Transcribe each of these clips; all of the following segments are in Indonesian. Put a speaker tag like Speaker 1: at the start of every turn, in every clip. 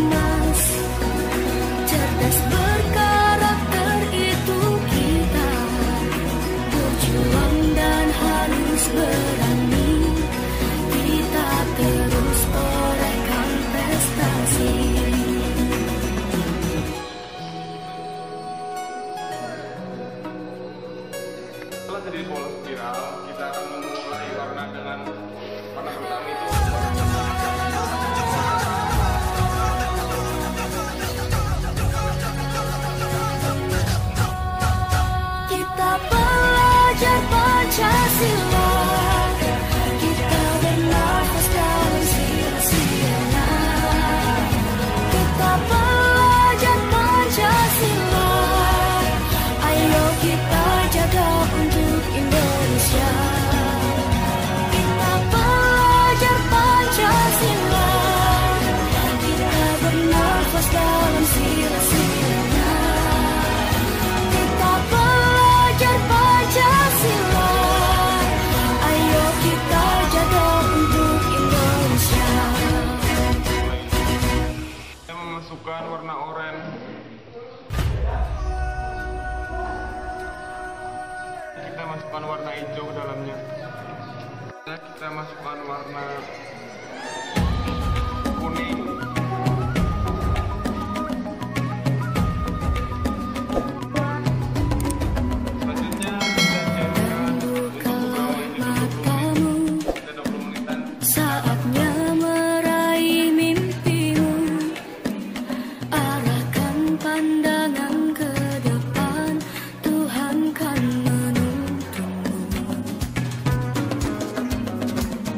Speaker 1: emas, cerdas berkarakter itu kita, berjuang dan harus berani, kita terus torehkan prestasi.
Speaker 2: Setelah jadi pola spiral, kita akan memulai warna dengan warna pertama itu
Speaker 1: Kita belajar Pancasila, kita bernafas dalam sila-sila. Kita belajar Pancasila, ayo kita jaga untuk Indonesia. Kita belajar Pancasila, kita bernafas dalam sila-sila. Kita belajar Pancasila, ayo kita jaga untuk Indonesia.
Speaker 2: saya memasukkan warna oranye. Kita masukkan warna hijau ke dalamnya. Kita masukkan warna kuning. Selanjutnya kita cairkan
Speaker 1: Bukalah matamu,
Speaker 2: kita 20 menitan.
Speaker 1: saatnya meraih mimpimu. Arahkan pandangan ke depan, Tuhan kan menuntunmu.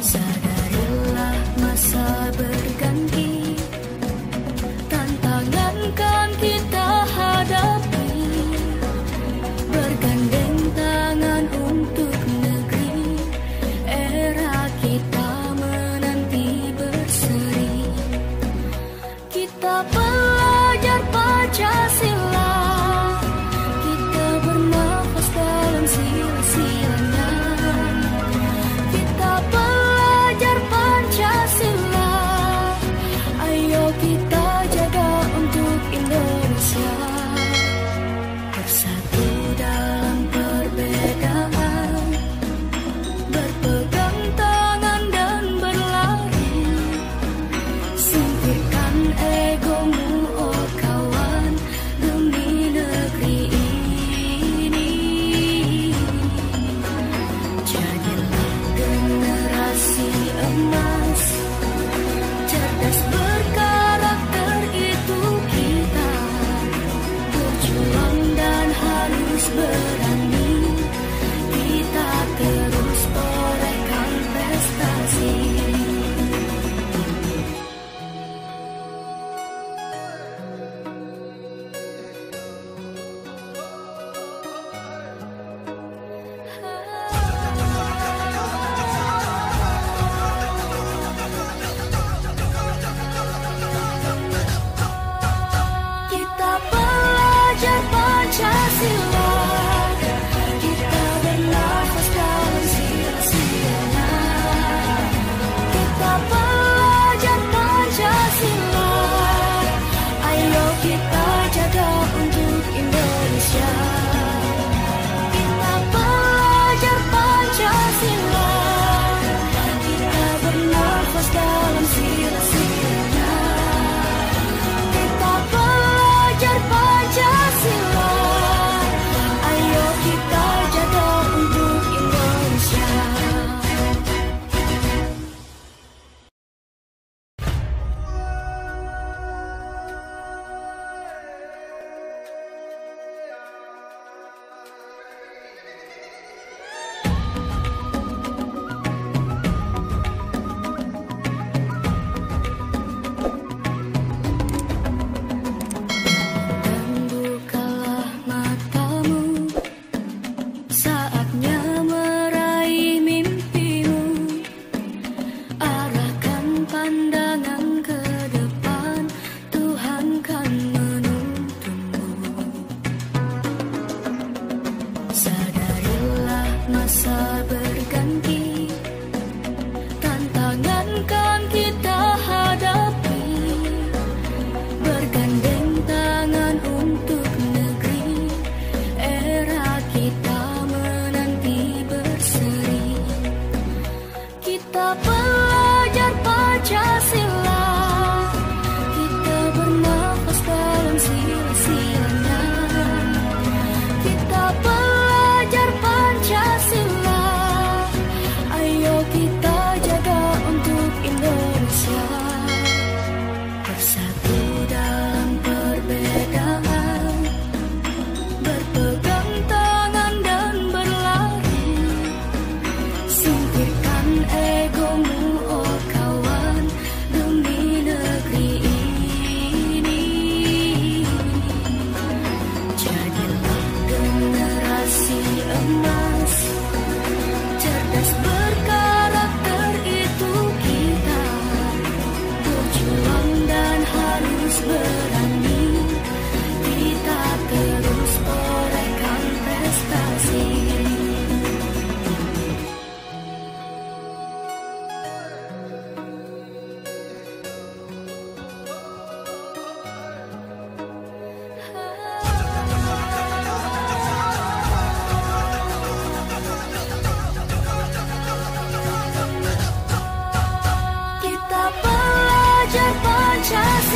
Speaker 1: Sadarilah masa berganti, tantangan kan kita hadapi. Bergandeng tangan untuk negeri, era kita menanti berseri. Kita belajar Pancasila, kita bernafas dalam sila-silanya. Kita belajar Pancasila, ayo kita jaga untuk Indonesia. Bersatu dalam perbedaan, berpegang tangan dan berlari. Singkirkan egomu oh kawan, demi negeri ini. Jadilah generasi emas, cerdas berkarakter itu kita, berjuang dan harus berani, kita terus torehkan prestasi. Kita belajar Pancasila, kita bernafas dalam sila-sila. Kita belajar Pancasila, ayo kita jaga untuk Indonesia. Kita belajar Pancasila, kita bernafas dalam sila-sila. Kita belajar Pancasila,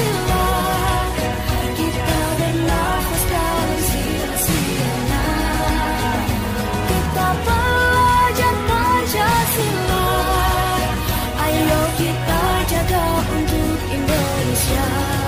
Speaker 1: Pancasila, kita bernafas dalam siang-siangnya. Kita belajar Pancasila, ayo kita jaga untuk Indonesia.